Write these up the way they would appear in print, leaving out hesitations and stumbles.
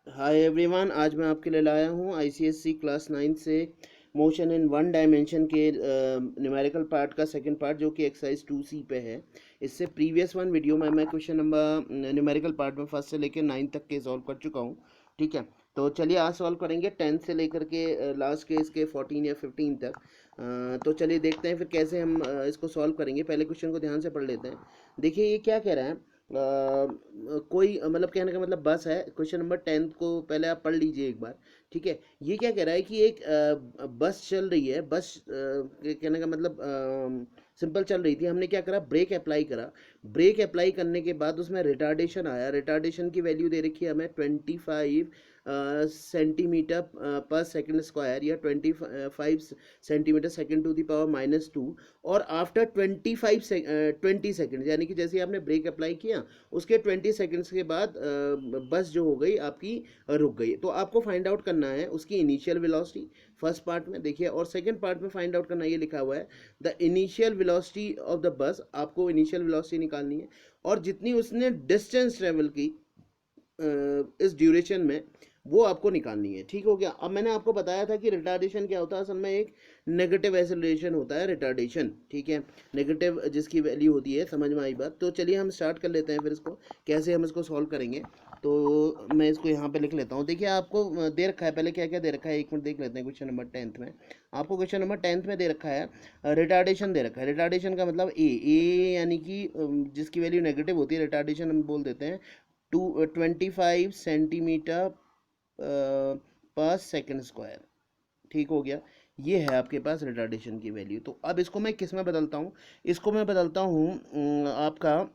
Hi everyone, आज मैं आपके लिए लाया हूँ आईसीएससी क्लास 9 से मोशन इन वन डायमेंशन के न्यूमेरिकल पार्ट का सेकंड पार्ट जो कि एक्सरसाइज 2C पे है। इससे प्रीवियस वन वीडियो में मैं क्वेश्चन नंबर न्यूमेरिकल पार्ट में फर्स्ट से लेकर 9 तक के सॉल्व कर चुका हूँ। ठीक है, तो चलिए आज सॉल्व करेंगे 10 से लेकर के लास्ट के इसके 14 या 15 तक। तो चलिए देखते हैं फिर कैसे हम इसको सॉल्व करेंगे। पहले क्वेश्चन को ध्यान से पढ़ लेते हैं। देखिए ये क्या कह रहा है। कोई मतलब कहने का मतलब बस है। क्वेश्चन नंबर 10 को पहले आप पढ़ लीजिए एक बार। ठीक है, ये क्या कह रहा है कि एक बस चल रही है। बस कहने का मतलब सिंपल चल रही थी। हमने क्या करा, ब्रेक अप्लाई करा। ब्रेक अप्लाई करने के बाद उसमें रिटार्डेशन आया। रिटार्डेशन की वैल्यू दे रखी है हमें 25 सेंटीमीटर पर सेकंड स्क्वायर या 25 centimetre second to the power -2। और आफ्टर 20 सेकंड यानी कि जैसे आपने ब्रेक अप्लाई किया उसके 20 सेकंड्स के बाद बस जो हो गई आपकी रुक गई। तो आपको फाइंड आउट करना है उसकी इनिशियल वेलोसिटी फर्स्ट पार्ट में देखिए, और सेकंड पार्ट में फाइंड आउट करना ये लिखा हुआ है the initial velocity of the bus. आपको इनिशियल वेलोसिटी निकालनी है और जितनी उसने डिस्टेंस ट्रेवल की इस ड्यूरेशन में वो आपको निकालनी है। ठीक हो गया। अब मैंने आपको बताया था कि रिटार्डेशन क्या होता है। असल में एक नेगेटिव एक्सेलरेशन होता है रिटार्डेशन। ठीक है, नेगेटिव जिसकी वैल्यू होती है, समझ में आई बात। तो चलिए हम स्टार्ट कर लेते हैं फिर इसको कैसे हम इसको सॉल्व करेंगे। तो मैं इसको यहाँ पे लिख लेता हूँ। देखिए आपको दे रखा है, पहले क्या क्या दे रखा है एक मिनट देख लेते हैं। क्वेश्चन नंबर 10 में आपको क्वेश्चन नंबर 10 में दे रखा है रिटार्डेशन दे रखा है। रिटार्डेशन का मतलब ए यानी कि जिसकी वैल्यू नेगेटिव होती है रिटार्डेशन हम बोल देते हैं 25 सेंटीमीटर पर सेकंड स्क्वायर। ठीक हो गया, ये है आपके पास रिटार्डेशन की वैल्यू। तो अब इसको मैं किस में बदलता हूँ, इसको मैं बदलता हूँ आपका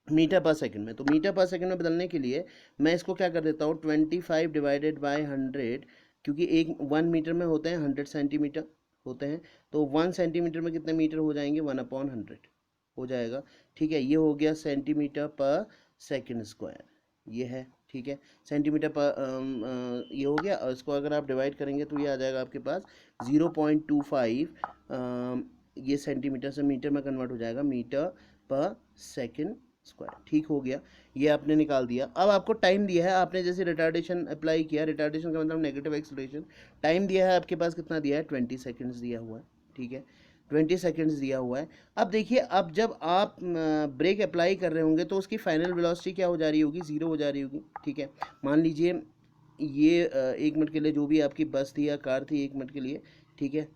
मीटर पर सेकंड में। तो मीटर पर सेकंड में बदलने के लिए मैं इसको क्या कर देता हूँ 25 डिवाइडेड बाय 100, क्योंकि एक 1 मीटर में होते हैं 100 सेंटीमीटर होते हैं। तो 1 सेंटीमीटर में कितने मीटर हो जाएंगे, 1/100 हो जाएगा। ठीक है, ये हो गया सेंटीमीटर पर सेकंड स्क्वायर, ये है। ठीक है, सेंटीमीटर पर ये हो गया। और इसको अगर आप डिवाइड करेंगे तो ये आ जाएगा आपके पास 0.25। ये सेंटीमीटर से मीटर में कन्वर्ट हो जाएगा मीटर पर सेकंड स्क्वायर। ठीक हो गया, ये आपने निकाल दिया। अब आपको टाइम दिया है, आपने जैसे रिटार्डेशन अप्लाई किया, रिटार्डेशन का मतलब नेगेटिव एक्सेलरेशन। टाइम दिया है आपके पास, कितना दिया है, 20 सेकंड्स दिया हुआ है। ठीक है, 20 सेकंड्स दिया हुआ है। अब देखिए, अब जब आप ब्रेक अप्लाई कर रहे होंगे तो उसकी फाइनल वेलोसिटी क्या हो जा रही होगी, ज़ीरो हो जा रही होगी। ठीक है, मान लीजिए ये 1 मिनट के लिए जो भी आपकी बस थी या कार थी, 1 मिनट के लिए। ठीक है,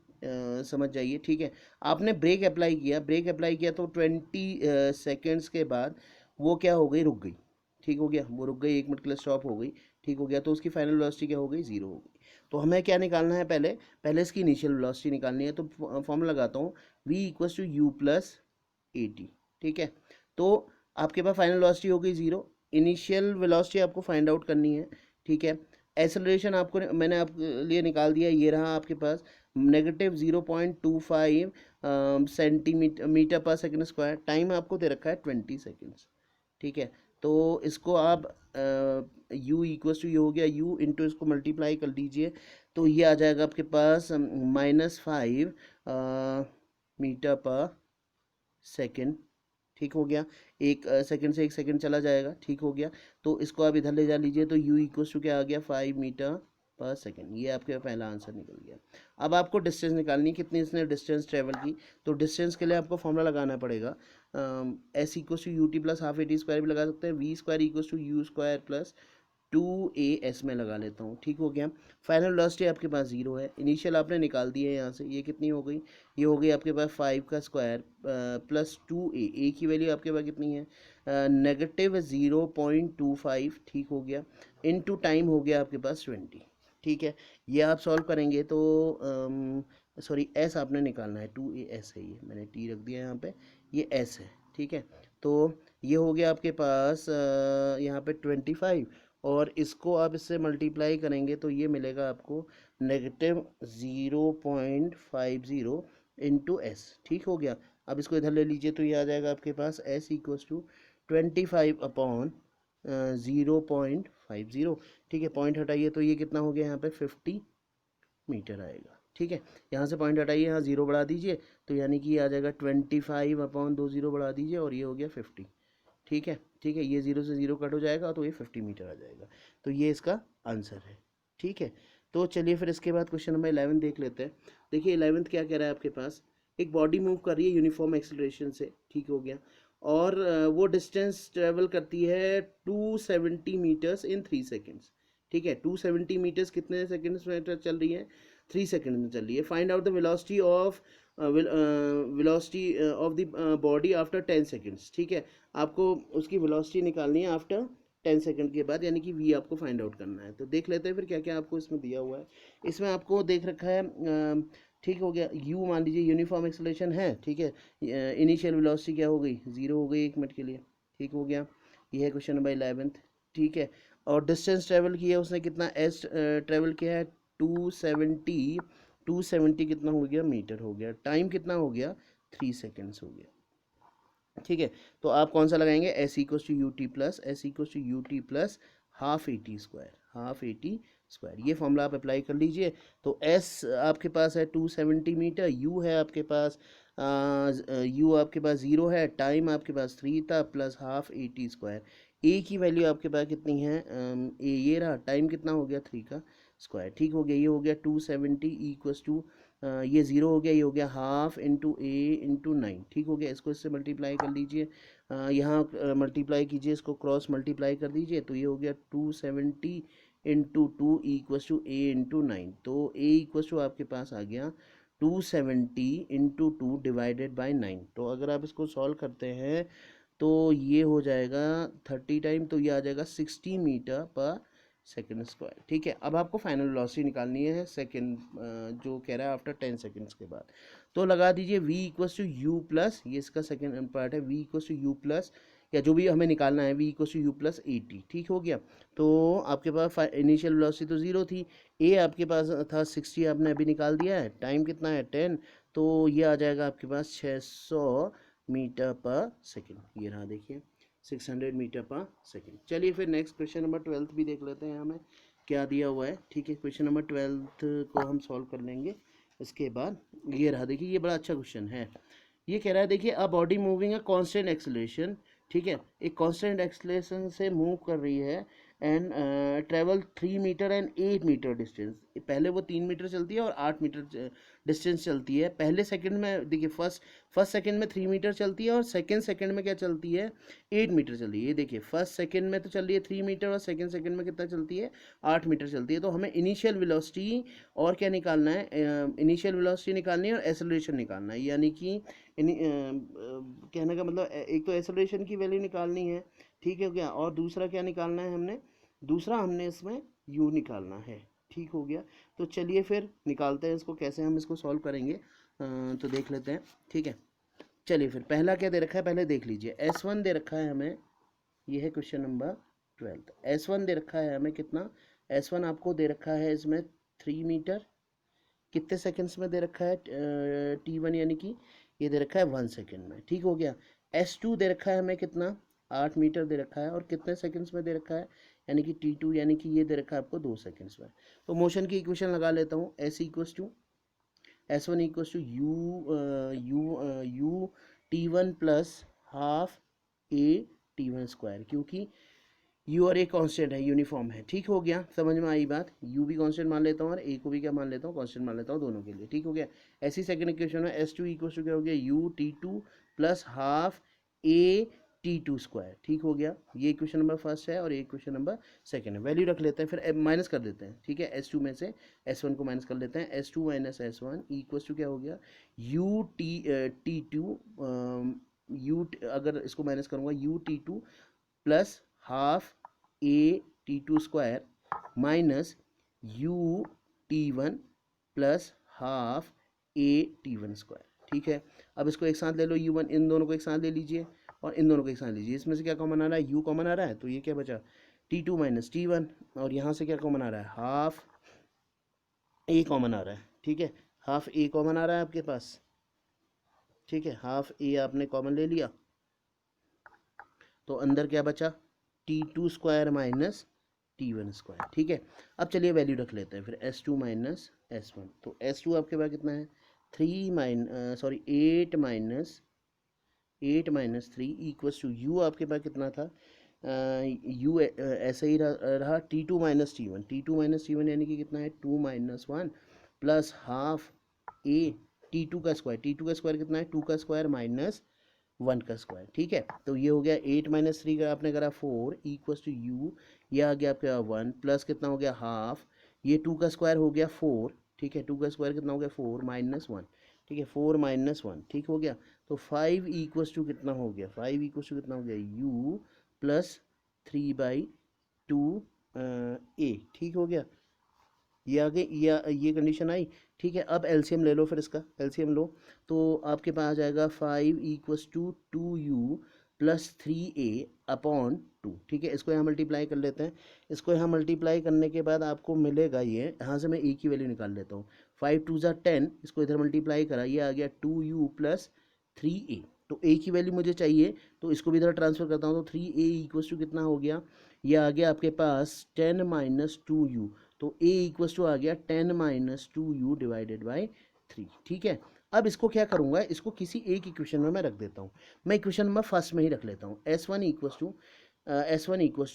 समझ जाइए। ठीक है, आपने ब्रेक अप्लाई किया, ब्रेक अप्लाई किया तो 20 सेकेंड्स के बाद वो क्या हो गई, रुक गई। ठीक हो गया, वो रुक गई, 1 मिनट के लिए स्टॉप हो गई। ठीक हो गया, तो उसकी फाइनल वेलोसिटी क्या हो गई, ज़ीरो हो गई। तो हमें क्या निकालना है, पहले पहले इसकी इनिशियल वेलोसिटी निकालनी है। तो फॉर्मूला लगाता हूँ v = u+at। ठीक है, तो आपके पास फाइनल वेलोसिटी हो गई ज़ीरो, इनिशियल वेलोसिटी आपको फाइंड आउट करनी है। ठीक है, एक्सेलरेशन आपको मैंने आपके लिए निकाल दिया, ये रहा आपके पास -0.25 सेंटीमीटर मीटर पर सेकंड स्क्वायर। टाइम आपको दे रखा है 20 सेकेंड्स। ठीक है, तो इसको आप u हो गया, u इंटू इसको मल्टीप्लाई कर लीजिए तो ये आ जाएगा आपके पास -5 मीटर पर सेकंड। ठीक हो गया, एक सेकंड से एक सेकंड चला जाएगा। ठीक हो गया, तो इसको आप इधर ले जा लीजिए तो u क्या आ गया, 5 मीटर पर सेकंड। ये आपके पहला आंसर निकल गया। अब आपको डिस्टेंस निकालनी है, कितनी इसने डिस्टेंस ट्रेवल की। तो डिस्टेंस के लिए आपको फॉर्मूला लगाना पड़ेगा S = ut+½ भी लगा सकते हैं, v² = u² + 2as में लगा लेता हूँ। ठीक हो गया, फाइनल वेलोसिटी आपके पास ज़ीरो है, इनिशियल आपने निकाल दी है यहाँ से। ये कितनी हो गई, ये हो गई आपके पास 5 का स्क्वायर +2a। की वैल्यू आपके पास कितनी है, -0.25। ठीक हो गया, इनटू टाइम हो गया आपके पास 20। ठीक है, ये आप सॉल्व करेंगे तो सॉरी एस आपने निकालना है, 2as है, ये मैंने टी रख दिया यहाँ पे, ये एस है। ठीक है, तो ये हो गया आपके पास यहाँ पे 25, और इसको आप इससे मल्टीप्लाई करेंगे तो ये मिलेगा आपको -0.50 इंटू एस। ठीक हो गया, अब इसको इधर ले लीजिए तो ये आ जाएगा आपके पास S = 25/0.50। ठीक है, पॉइंट हटाइए तो ये कितना हो गया, यहाँ पे 50 मीटर आएगा। ठीक है, यहाँ से पॉइंट हटाइए, यहाँ ज़ीरो बढ़ा दीजिए तो यानी कि ये आ जाएगा 25/2 ज़ीरो बढ़ा दीजिए और ये हो गया 50। ठीक है, ठीक है, ये 0 से 0 कट हो जाएगा तो ये 50 मीटर आ जाएगा। तो ये इसका आंसर है। ठीक है, तो चलिए फिर इसके बाद क्वेश्चन नंबर 11 देख लेते हैं। देखिए 11th क्या कह रहा है आपके पास, एक बॉडी मूव कर रही है यूनिफॉर्म एक्सेलरेशन से, ठीक हो गया, और वो डिस्टेंस ट्रेवल करती है 270 मीटर्स इन 3 सेकेंड्स। ठीक है, 270 मीटर्स कितने सेकेंड्स में चल रही है, 3 सेकेंड में चल रही है। Find out the velocity of of the body after 10 seconds. ठीक है, आपको उसकी वेलोसिटी निकालनी है आफ्टर 10 सेकंड के बाद, यानी कि वी आपको फाइंड आउट करना है। तो देख लेते हैं फिर क्या क्या आपको इसमें दिया हुआ है। इसमें आपको देख रखा है, ठीक हो गया, यू मान लीजिए यूनिफॉर्म एक्सेलरेशन है। ठीक है, इनिशियल वेलोसिटी क्या हो गई, 0 हो गई 1 मिनट के लिए। ठीक हो गया, ये है क्वेश्चन नंबर 11th। ठीक है, और डिस्टेंस ट्रेवल किया उसने कितना, एस ट्रेवल किया है 270 कितना हो गया, मीटर हो गया। टाइम कितना हो गया, 3 सेकेंड्स हो गया। ठीक है, तो आप कौन सा लगाएंगे, S equals to u t plus half A T square. ये फॉर्मूला आप अप्लाई कर लीजिए। तो एस आपके पास है 270 मीटर, यू है आपके पास यू आपके पास 0 है, टाइम आपके पास 3 था, plus half A T square. A की वैल्यू आपके पास कितनी है, ए ये रहा, टाइम कितना हो गया 3 का स्क्वायर। ठीक हो गया, ये हो गया 270 इक्वस टू ये 0 हो गया, ये हो गया हाफ इंटू ए इंटू 9। ठीक हो गया, इसको इससे मल्टीप्लाई कर लीजिए, यहाँ मल्टीप्लाई कीजिए, इसको क्रॉस मल्टीप्लाई कर दीजिए, तो ये हो गया 270 into 2 equals to a into 9। तो ए इक्वस टू आपके पास आ गया 270 इंटू 2 डिवाइडेड बाई 9। तो अगर आप इसको सॉल्व करते हैं तो ये हो जाएगा 30 टाइम, तो ये आ जाएगा 60 मीटर पर सेकेंड स्क्वायर। ठीक है, अब आपको फाइनल वेलोसिटी निकालनी है सेकेंड, जो कह रहा है आफ्टर 10 सेकेंड्स के बाद। तो लगा दीजिए v equals to u plus, ये इसका सेकेंड पार्ट है, v equals to u plus, या जो भी हमें निकालना है v equals to u plus 80। ठीक हो गया, तो आपके पास इनिशियल वेलोसिटी तो 0 थी, a आपके पास था 60, आपने अभी निकाल दिया है, टाइम कितना है 10, तो ये आ जाएगा आपके पास 600 मीटर पर सेकेंड। ये रहा देखिए 600 मीटर पर सेकेंड। चलिए फिर नेक्स्ट क्वेश्चन नंबर 12 भी देख लेते हैं हमें क्या दिया हुआ है। ठीक है, क्वेश्चन नंबर 12 को हम सॉल्व कर लेंगे इसके बाद। ये रहा देखिए, ये बड़ा अच्छा क्वेश्चन है। ये कह रहा है देखिए, a body moving a constant acceleration, ठीक है, एक कांस्टेंट एक्सेलरेशन से मूव कर रही है and travel 3 metre and 8 metre distance. पहले वो 3 मीटर चलती है और 8 मीटर डिस्टेंस चलती है। पहले सेकंड में देखिए, फर्स्ट सेकंड में 3 मीटर चलती है और सेकंड सेकंड में क्या चलती है, 8 मीटर चल रही है। ये देखिए, फर्स्ट सेकंड में तो चल रही है 3 मीटर और सेकंड सेकंड में कितना चलती है, 8 मीटर चलती है। तो हमें इनिशियल वेलोसिटी और क्या निकालना है, इनिशियल वेलोसिटी निकालनी है और एक्सेलरेशन निकालना है। यानी कि कहने का मतलब एक तो एक्सेलरेशन की वैल्यू निकालनी है, ठीक है क्या, और दूसरा क्या निकालना है हमने, दूसरा हमने इसमें u निकालना है। ठीक हो गया, तो चलिए फिर निकालते हैं इसको, कैसे हम इसको सॉल्व करेंगे तो देख लेते हैं। ठीक है, चलिए फिर पहला क्या दे रखा है पहले देख लीजिए, S1 दे रखा है हमें, ये है क्वेश्चन नंबर 12। S1 दे रखा है हमें कितना, S1 आपको दे रखा है इसमें 3 मीटर, कितने सेकंड्स में दे रखा है, T1 यानी कि ये दे रखा है 1 सेकंड में। ठीक हो गया, S2 दे रखा है हमें कितना, 8 मीटर दे रखा है और कितने सेकंड्स में दे रखा है, यानी कि T2 यानी कि ये दे रखा है आपको 2 सेकंड्स में। तो मोशन की इक्वेशन लगा लेता हूँ, S equals to S1 equals to u T1 plus half a T1 square, क्योंकि यू और ए कांस्टेंट है, यूनिफॉर्म है। ठीक हो गया, समझ में आई बात, यू भी कांस्टेंट मान लेता हूँ और ए को भी क्या मान लेता हूँ, कांस्टेंट मान लेता हूँ दोनों के लिए। ठीक हो गया, ऐसी सेकंड इक्वेशन में S2 इक्वल टू क्या हो गया, you T2 plus half A T2 square. ठीक हो गया, ये इक्वेशन नंबर फर्स्ट है और ये इक्वेशन नंबर सेकंड है। वैल्यू रख लेते हैं, फिर माइनस कर देते हैं। ठीक है, S2 में से S1 को माइनस कर लेते हैं, S2 minus S1 equal to क्या हो गया, यू T2, यू अगर इसको माइनस करूँगा you T2 plus half A T2 square minus you T1 plus half a T1 square. ठीक है, अब इसको एक साथ ले लो, U1, इन दोनों को एक साथ ले लीजिए और इन दोनों को एक साथ लीजिए। इसमें से क्या कॉमन आ रहा है, U कॉमन आ रहा है, तो ये क्या बचा, T2 माइनस T1, और यहाँ से क्या कॉमन आ रहा है, हाफ ए कॉमन आ रहा है। ठीक है, हाफ ए कॉमन आ रहा है आपके पास। ठीक है, हाफ ए आपने कॉमन ले लिया, तो अंदर क्या बचा, T2 square minus T1 square. ठीक है, अब चलिए वैल्यू रख लेते हैं फिर, S2 माइनस S1। तो S2 आपके पास कितना है, 8 minus 8 minus 3 equals to u आपके पास कितना था, यू ऐसा ही रहा T2 minus T1, T2 minus T1 यानी कि कितना है 2 माइनस 1 प्लस हाफ ए T2 का स्क्वायर, T2 का स्क्वायर कितना है 2 का स्क्वायर माइनस 1 का स्क्वायर। ठीक है, तो ये हो गया 8 माइनस 3 का आपने करा 4 इक्वल्स टू यू, ये आ गया आपका 1 प्लस कितना हो गया हाफ, ये 2 का स्क्वायर हो गया 4। ठीक है, 2 का स्क्वायर कितना हो गया 4 माइनस 1। ठीक है, 4 माइनस 1 ठीक हो गया। तो 5 इक्वल्स टू कितना हो गया, 5 इक्वल्स टू कितना हो गया यू प्लस 3/2 ए। ठीक हो गया, ये आगे ये कंडीशन आई। ठीक है, अब एलसीएम ले लो, फिर इसका एलसीएम लो तो आपके पास आ जाएगा 5 equals to 2u plus 3a upon 2। ठीक है, इसको यहाँ मल्टीप्लाई कर लेते हैं। इसको यहाँ मल्टीप्लाई करने के बाद आपको मिलेगा ये, यहाँ से मैं ए की वैल्यू निकाल लेता हूँ। 5 2 ज़ा 10, इसको इधर मल्टीप्लाई करा, ये आ गया 2u प्लस 3a। तो a की वैल्यू मुझे चाहिए तो इसको भी इधर ट्रांसफर करता हूँ, तो 3a इक्वल्स टू कितना हो गया, ये आ गया आपके पास 10 माइनस 2u। तो a इक्वल्स टू आ गया 10 माइनस 2u डिवाइडेड बाई 3। ठीक है, अब इसको क्या करूँगा, इसको किसी एक इक्वेशन में मैं रख देता हूँ। मैं इक्वेशन नंबर फर्स्ट में ही रख लेता हूँ, s1 equals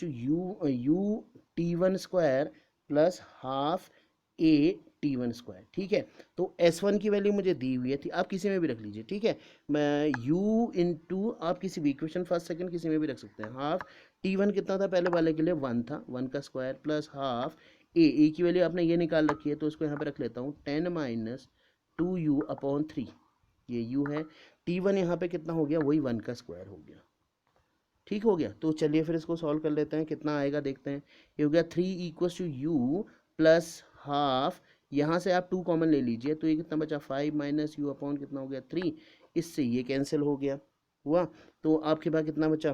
to u T1 square plus half a T1 square. ठीक है, तो s1 की वैल्यू मुझे दी हुई है थी, आप किसी में भी रख लीजिए। ठीक है, मैं u इंटू आप किसी भी इक्वेशन फर्स्ट सेकंड किसी में भी रख सकते हैं। हाफ T1 कितना था पहले वाले के लिए 1 था, 1 का स्क्वायर प्लस हाफ ए की वैल्यू आपने ये निकाल रखी है तो इसको यहाँ पे रख लेता हूँ 10 माइनस 2u अपॉन 3, ये u है। T1 यहाँ पे कितना हो गया, वही 1 का स्क्वायर हो गया। ठीक हो गया, तो चलिए फिर इसको सॉल्व कर लेते हैं, कितना आएगा देखते हैं। ये हो गया 3 equals to u plus half, यहाँ से आप 2 कॉमन ले लीजिए तो ये कितना बचा 5 माइनस यू अपॉन कितना हो गया 3, इससे ये कैंसिल हो गया हुआ। तो आपके पास कितना बचा,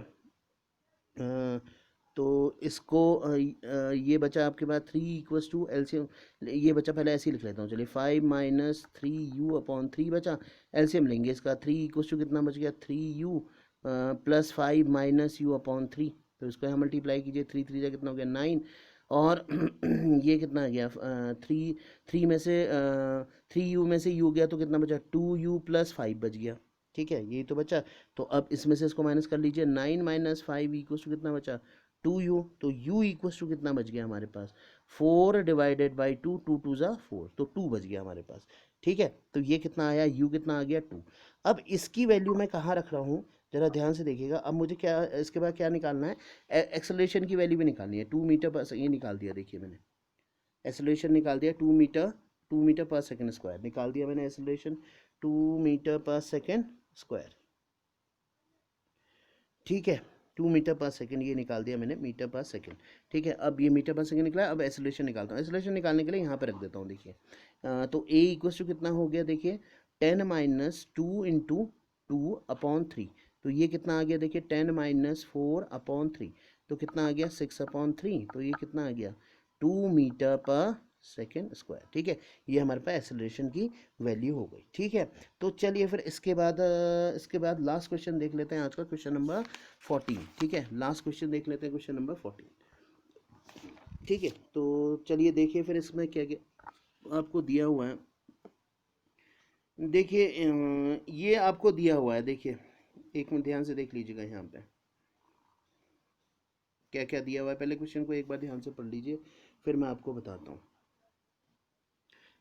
तो इसको ये बचा आपके पास 3 इक्वल्स टू एलसीएम, ये बचा, पहले ऐसे ही लिख लेता हूँ चलिए, 5 माइनस 3u अपॉन 3 बचा। एलसीएम लेंगे इसका, 3 इक्वल्स टू कितना बच गया 3u plus 5 minus U upon 3, तो इसको यहाँ मल्टीप्लाई कीजिए, 3 3 जा कितना हो गया 9, और ये कितना आ गया 3 में से 3u में से u गया तो कितना बचा 2u प्लस 5 बच गया। ठीक है, यही तो बचा। तो अब इसमें से इसको माइनस कर लीजिए, 9 माइनस 5 इक्वल्स टू कितना बचा 2u, तो u इक्वल्स टू कितना बच गया हमारे पास 4 डिवाइडेड बाई 2, 2 2 ज़ा 4, तो 2 बच गया हमारे पास। ठीक है, तो ये कितना आया, u कितना आ गया 2। अब इसकी वैल्यू मैं कहाँ रख रहा हूँ, ज़रा ध्यान से देखिएगा। अब मुझे क्या इसके बाद क्या निकालना है, एक्सेलरेशन की वैल्यू भी निकालनी है। 2 मीटर पर सेकेंड निकाल दिया, देखिए मैंने एक्सेलरेशन निकाल दिया, 2 मीटर पर सेकेंड स्क्वायर निकाल दिया मैंने एक्सेलरेशन, 2 मीटर पर सेकेंड स्क्वायर। ठीक है, 2 मीटर पर सेकेंड ये निकाल दिया मैंने, मीटर पर सेकेंड। ठीक है, अब ये मीटर पर सेकेंड निकला, अब एक्सेलरेशन निकालता हूँ। एक्सेलरेशन निकालने के लिए यहाँ पर रख देता हूँ, देखिए तो a इक्वल्स टू कितना हो गया, देखिए 10 माइनस 2 इंटू 2 अपॉन 3, तो ये कितना आ गया देखिए 10 माइनस 4 अपॉन 3, तो कितना आ गया 6 अपॉन 3, तो ये कितना आ गया 2 मीटर पर सेकेंड स्क्वायर। ठीक है, ये हमारे पास एक्सेलरेशन की वैल्यू हो गई। ठीक है, तो चलिए फिर इसके बाद लास्ट क्वेश्चन देख लेते हैं, आज का क्वेश्चन नंबर 14। ठीक है, लास्ट क्वेश्चन देख लेते हैं, क्वेश्चन नंबर 14। ठीक है, तो चलिए देखिए फिर इसमें क्या क्या आपको दिया हुआ है। देखिए ये आपको दिया हुआ है, देखिए एक मिनट ध्यान से देख लीजिएगा यहाँ पे क्या क्या दिया हुआ है। पहले क्वेश्चन को एक बार ध्यान से पढ़ लीजिए, फिर मैं आपको बताता हूँ।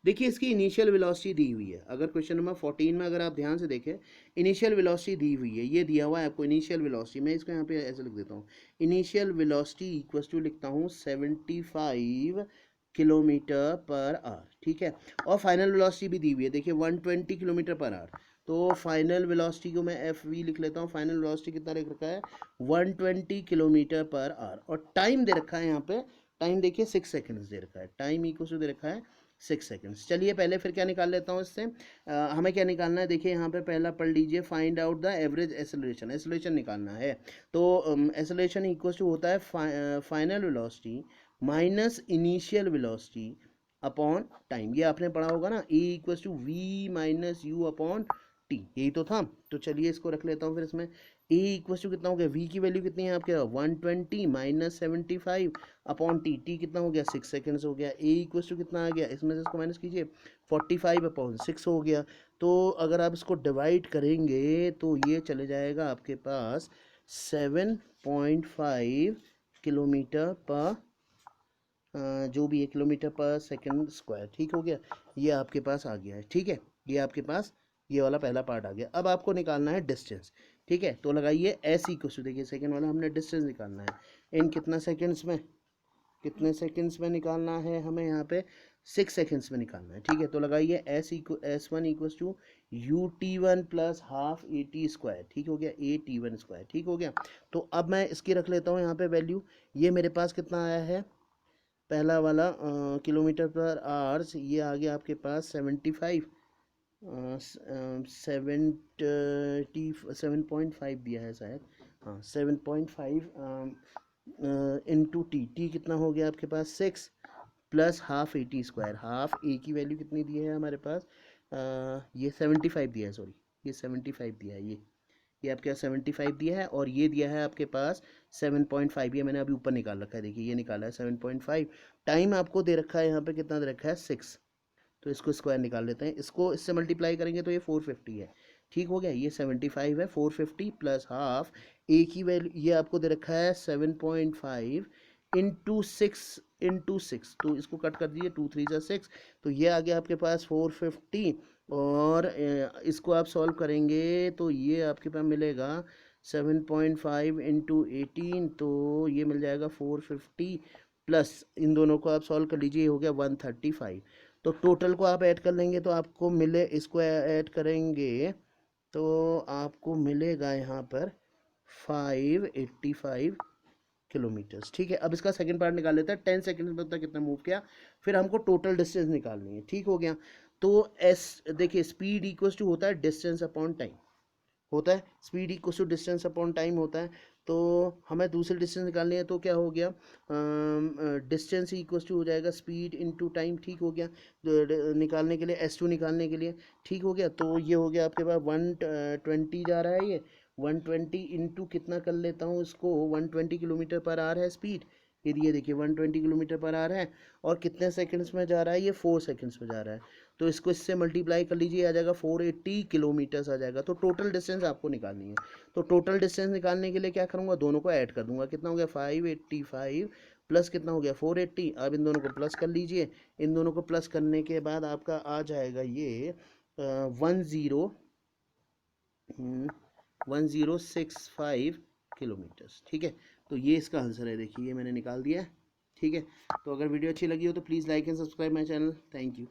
देखिए इसकी इनिशियल वेलोसिटी दी हुई है, अगर क्वेश्चन नंबर 14 में अगर आप ध्यान से देखें, इनिशियल वेलोसिटी दी हुई है, ये दिया हुआ है आपको इनिशियल वेलोसिटी। मैं इसको यहाँ पे ऐसे लिख देता हूँ, इनिशियल वेलोसिटी इक्वल्स टू लिखता हूँ 75 किलोमीटर पर आवर। ठीक है, और फाइनल वेलोसिटी भी दी हुई है, देखिए 120 किलोमीटर पर आवर। तो फाइनल वेलोसिटी को मैं एफ वी लिख लेता हूँ, फाइनल वेलोसिटी कितना लिख रखा है 120 किलोमीटर पर आवर, और टाइम दे रखा है यहाँ पे, टाइम देखिए 6 सेकेंड्स दे रखा है, टाइम इक्वल्स टू दे रखा है 6 सेकेंड्स। चलिए पहले फिर क्या निकाल लेता हूँ इससे, हमें क्या निकालना है, देखिए यहाँ पे पहला पढ़ लीजिए, find out the average acceleration, acceleration निकालना है। तो एक्सेलरेशन इक्वल टू होता है final velocity minus initial velocity upon time, ये आपने पढ़ा होगा ना, A equal to V minus U upon T, यही तो था। तो चलिए इसको रख लेता हूँ फिर इसमें, ए इक्वल टू कितना हो गया, वी की वैल्यू कितनी है आपके 120 माइनस 75 अपॉन टी, टी कितना हो गया 6 सेकेंड्स हो गया। ए इक्वल टू कितना आ गया, इसमें से इसको माइनस कीजिए 45 अपॉन 6 हो गया। तो अगर आप इसको डिवाइड करेंगे तो ये चले जाएगा आपके पास 7.5 किलोमीटर पर जो भी है किलोमीटर पर सेकंड स्क्वायर। ठीक हो गया, ये आपके पास आ गया है। ठीक है, ये आपके पास ये वाला पहला पार्ट आ गया। अब आपको निकालना है डिस्टेंस। ठीक है, तो लगाइए एस इक्वल टू, देखिए सेकंड वाला हमने डिस्टेंस निकालना है इन कितना सेकंड्स में, कितने सेकंड्स में निकालना है हमें यहाँ पे 6 सेकंड्स में निकालना है। ठीक है, तो लगाइए S1 equal to UT1 plus half AT square. ठीक हो गया, AT1 स्क्वायर। ठीक हो गया, तो अब मैं इसकी रख लेता हूँ यहाँ पे वैल्यू। ये मेरे पास कितना आया है, पहला वाला किलोमीटर पर आवर्स, ये आ गया आपके पास 75 7.5 दिया है शायद, हाँ 7.5 इंटू टी, टी कितना हो गया आपके पास 6 plus half AT square. Half A की वैल्यू कितनी दी है हमारे पास, ये 75 दिया है, सॉरी ये 75 दिया है, ये आपके पास 75 दिया है, और ये दिया है आपके पास 7.5, ये मैंने अभी ऊपर निकाल रखा है, देखिए ये निकाला है 7.5। टाइम आपको दे रखा है यहाँ पे कितना दे रखा है 6, तो इसको स्क्वायर निकाल लेते हैं, इसको इससे मल्टीप्लाई करेंगे तो ये 450 है। ठीक हो गया, ये 75 है, 450 प्लस हाफ ए की वैल्यू ये आपको दे रखा है 7.5 इंटू सिक्स, तो इसको कट कर दीजिए, 2 3 6, तो ये आ गया आपके पास 450, और इसको आप सॉल्व करेंगे तो ये आपके पास मिलेगा 7.5 इंटू 18, तो ये मिल जाएगा 450 प्लस इन दोनों को आप सॉल्व कर लीजिए, हो गया 135। तो टोटल को आप ऐड कर लेंगे तो आपको मिले, इसको ऐड करेंगे तो आपको मिलेगा यहाँ पर 585 किलोमीटर्स। ठीक है, अब इसका सेकंड पार्ट निकाल लेते हैं, 10 सेकंड में तक कितना मूव किया, फिर हमको टोटल डिस्टेंस निकालनी है। ठीक हो गया, तो एस देखिए स्पीड इक्वल्स टू होता है डिस्टेंस अपॉन टाइम, होता है speed equals to distance upon time होता है। तो हमें दूसरी डिस्टेंस निकालनी है, तो क्या हो गया, डिस्टेंस इक्वल्स टू हो जाएगा स्पीड इनटू टाइम। ठीक हो गया, निकालने के लिए S2 निकालने के लिए। ठीक हो गया, तो ये हो गया आपके पास 120 जा रहा है, ये 120 इंटू कितना कर लेता हूँ इसको, 120 किलोमीटर पर आवर है स्पीड, ये देखिए 120 किलोमीटर पर आवर है, और कितने सेकंड्स में जा रहा है, ये 4 सेकंड्स में जा रहा है, तो इसको इससे मल्टीप्लाई कर लीजिए, आ जाएगा 480 किलोमीटर्स आ जाएगा। तो टोटल डिस्टेंस आपको निकालनी है, तो टोटल डिस्टेंस निकालने के लिए क्या करूँगा, दोनों को ऐड कर दूंगा, कितना हो गया 585 प्लस कितना हो गया 480, अब इन दोनों को प्लस कर लीजिए, इन दोनों को प्लस करने के बाद आपका आ जाएगा ये 1065 किलोमीटर्स। ठीक है, तो ये इसका आंसर है, देखिए ये मैंने निकाल दिया है। ठीक है, तो अगर वीडियो अच्छी लगी हो तो please like and subscribe my channel. Thank you.